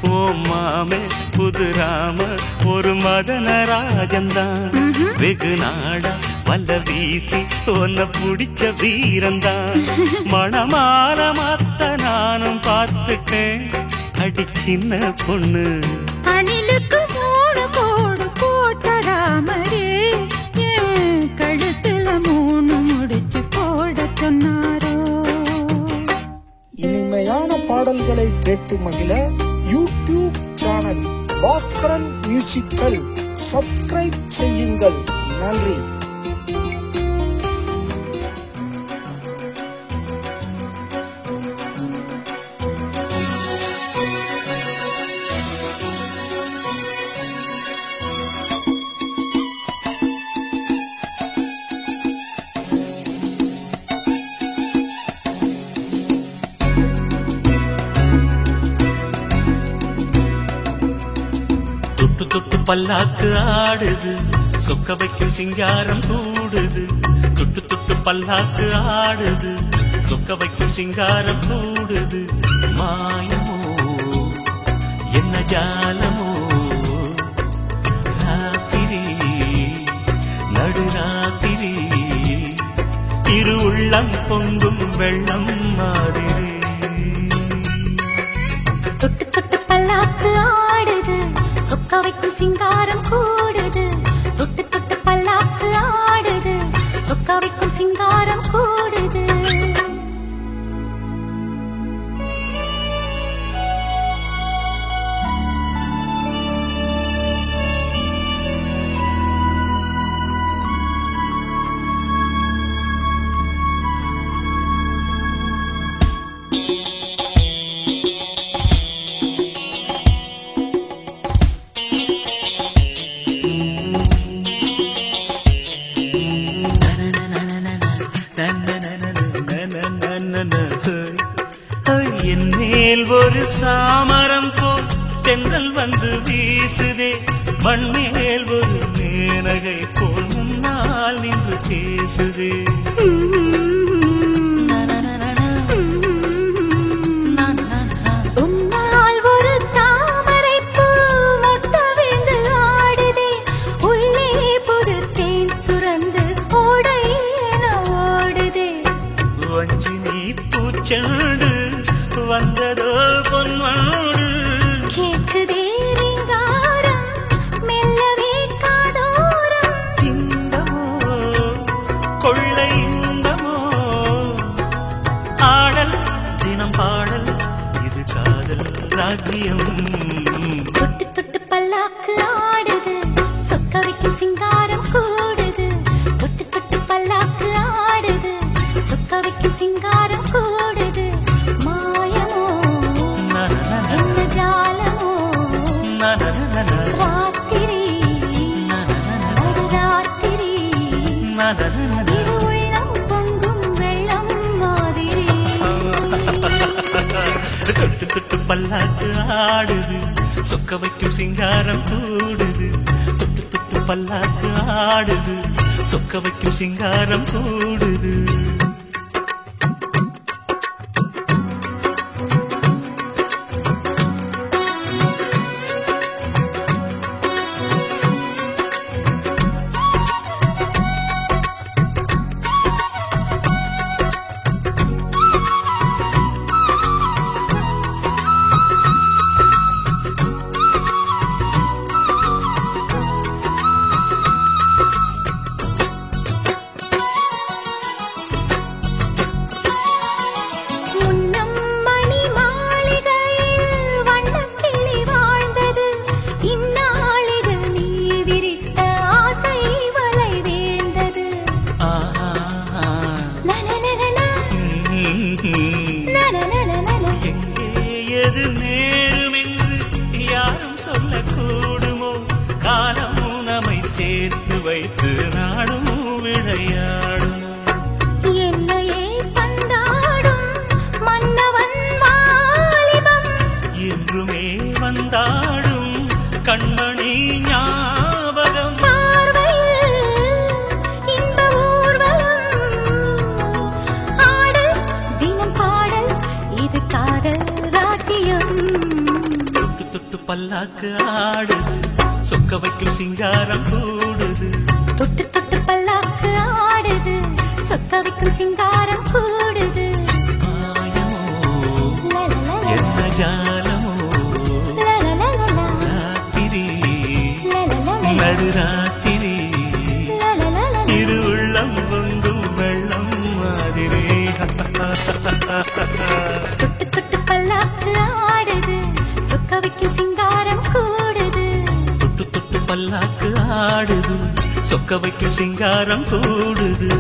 ஓ மாமே புதுராம ஒரு மதனராஜன்தான். வெகு நாடா வல்ல வீசி ஒன்ன பிடிச்ச வீரந்தான். மணமால மாத்த நானும் பார்த்துட்டேன். அடி சின்ன பொண்ணு அணிலுக்கு 3 கோடு போட்ட ராமரே, என் கழுத்துல 3 முடிச்சு போட சொன்னாரோ. இனிமையான பாடல்களை கேட்டு மகிழ YouTube channel Bhaskaran musical subscribe செய்யுங்கள். நன்றி. தொட்டு தொட்டு பல்லாக்கு ஆடுது, சொக்க வைக்கும் சிங்காரம் கூடுது. தொட்டு தொட்டு பல்லாக்கு ஆடுது, சொக்க வைக்கும் சிங்காரம் கூடுது. மாயமோ என்ன ஜாலமோ, ராத்திரி நடுராத்திரி இரு உள்ளம் பொங்கும் வெள்ளம் மாதிரி. தொட்டு தொட்டு பல்லாக்கு ஆடுது, சொக்க வைக்கும் சிங்காரம் கூடுது. தொட்டு தொட்டு பல்லாக்கு ஆடுது, சொக்க வைக்கும் சிங்காரம் கூடுது. என் மேல் ஒரு சாமரம் போல் தென்றல் வந்து வீசுதே. மண்மேல் ஒரு மேனகை போல் முன்னால் நின்று பேசுதே. உன்னால் ஒரு தாமரை பூ மொட்ட விழுந்து ஆடுதே. உள்ளே புது தேன் சுரந்து ஓடை என ஓடுதே. வஞ்சி நீ பூச்செண்டு வந்ததோ பொன்வண்டு. கேட்குதே ரீங்காரம், மெல்லவே காதோரம். இன்பமோ கொள்ளை இன்பமோ, ஆடல் தினம் பாடல், இது காதல் ராஜ்யம். தொட்டு தொட்டு பல்லாக்கு ஆடுது, சொக்க வைக்கும் சிங்காரம் கூடுது. தொட்டு தொட்டு பல்லாக்கு ஆடுது, சொக்க வைக்கும் சிங்காரம் கூடுது. மாயமோ என்ன ஜாலமோ, ராத்திரி நடுராத்திரி இரு உள்ளம் பொங்கும் வெள்ளம் மாதிரி. தொட்டு தொட்டு பல்லாக்கு ஆடுது, சொக்க வைக்கும் சிங்காரம் கூடுது. தொட்டு தொட்டு பல்லாக்கு ஆடுது, சொக்க வைக்கும் சிங்காரம் கூடுது. எது நேருமென்று யாரும் சொல்லக்கூடுமோ, காலம் நம்மை சேர்த்து வைத்து நாடும் விளையாடுமோ. என்னையே பந்தாடும் மன்னவன் வாலிபம், என்றுமே வந்தாடும் கண்மணி ஞாபகம். பார்வையில் இன்ப ஊர்வலம், ஆடல் தினம் பாடல், இது காதல் பல்லாக்கு ஆடுது சொக்க வைக்கும் சிங்காரம் கூடுது தொட்டு தொட்டு பல்லாக்கு ஆடுது சொக்க வைக்கும் சிங்காரம் கூடுது என்ன ஜாலமோ ராத்திரி நடுராத்திரி இரு உள்ளம் பொங்கும் வெள்ளம் மாதிரி தொட்டு தொட்டு பல்லாக்கு ஆடுது சொக்க வைக்கும் சிங்காரம் கூடுது தொட்டு தொட்டு பல்லாக்கு ஆடுது சொக்க வைக்கும் சிங்காரம் கூடுது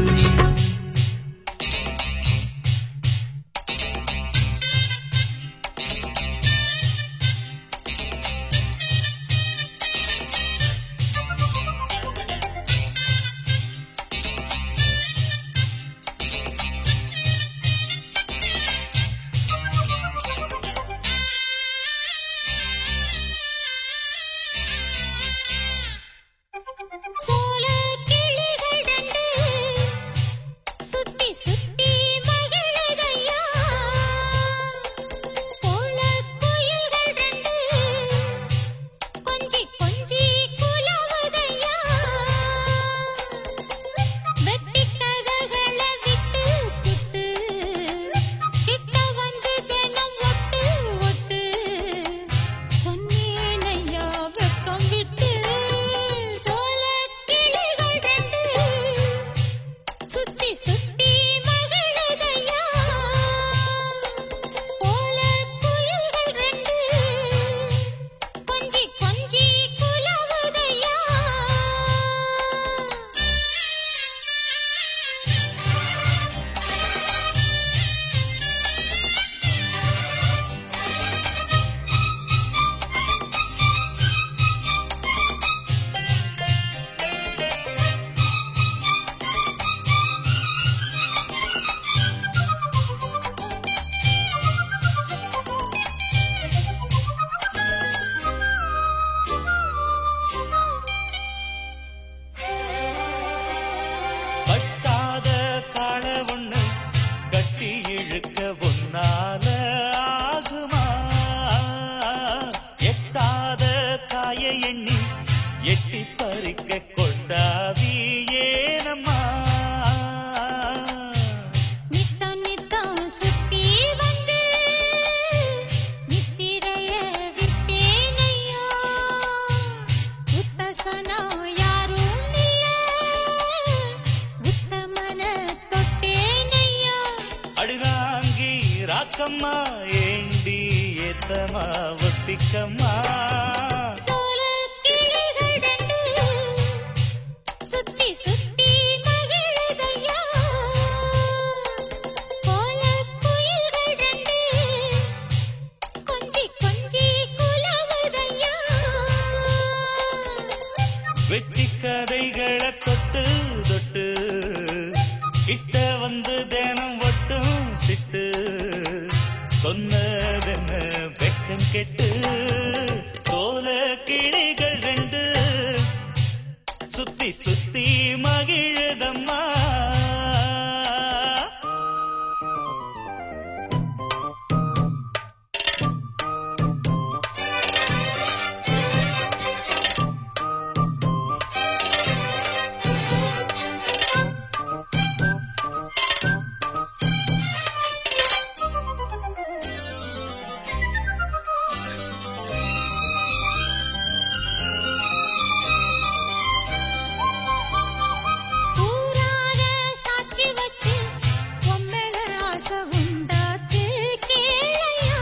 சோல கிளிகள் ரெண்டு சுத்தி சுத்தி மகிழுதையா போல குயில்கள் ரெண்டு கொஞ்சி கொஞ்சி குலவுதையா வெட்டி கதகளை விட்டு விட்டு கிட்ட வந்து தினம் ஒட்டு ஒட்டு சொன்னேனையா வெக்கம் விட்டு சுத்தி சுத்தி மகிழுதையா போல குயில்கள் ரெண்டு கொஞ்சி கொஞ்சி குலவுதையா கட்டாத காள ஒண்ணு கட்டி இழுக்க ஒன்னால ஆகுமா எட்டாத காய எண்ணி எட்டி பறிக்க கொண்டாவி ஏனம்மா நித்தம் நித்தம் சுத்தி வந்து நித்திரைய விட்டேனையா உத்தசனா யாரும் இல்ல உத்தமன தொட்டேனையா அடிராங்கி ராக்கம்மா ஏண்டி ஏத்தமா ஒட்டிக்கம்மா சோல கிளிகள் ரெண்டு சுத்தி சுத்தி மகிழுதையா போல குயில்கள் ரெண்டு கொஞ்சி கொஞ்சி குலவுதையா வெட்டி கதைகளை தொட்டு தொட்டு கிட்ட வந்து தினம் ஒட்டும் சிட்டு சொன்னதென்ன வெக்கம் கெட்டு சோல கிளிகள் ரெண்டு சுத்தி சுத்தி மகிழுதம்மா ஊரார சாட்சி வச்சு உம்மேல ஆசை உண்டாச்சு கேளையா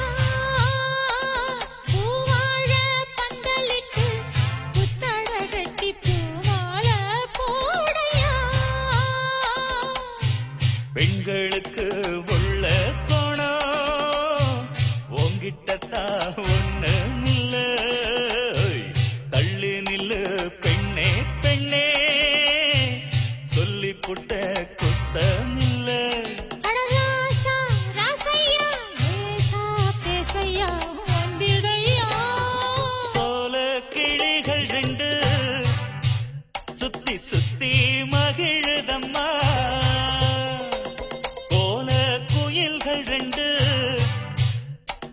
பூவாழ பந்தலிட்டு புத்தட கட்டி பூமால போடையா பெண்களுக்கு உள்ள கோணம் உங்கிட்டத்தா ஒண்ணு இல்ல தள்ளி நில்லு பெண்ணே பெண்ணே சொல்லி புட்ட குத்தமில்ல அடராசா ராசையா ஏசா பேசையா வந்திடையா சோல கிளிகள் ரெண்டு சுத்தி சுத்தி மகிழுதம்மா கோல குயில்கள் ரெண்டு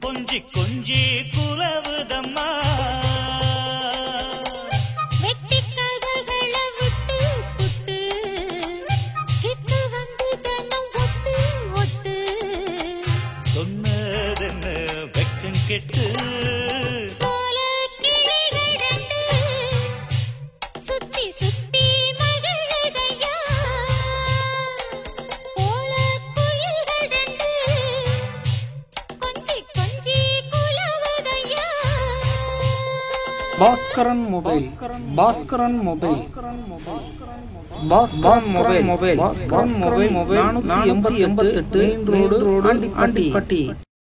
கொஞ்சி கொஞ்சி குலவுதம்மா Baskaran mobile Baskaran mobile Baskaran mobile 488 road Andipatti.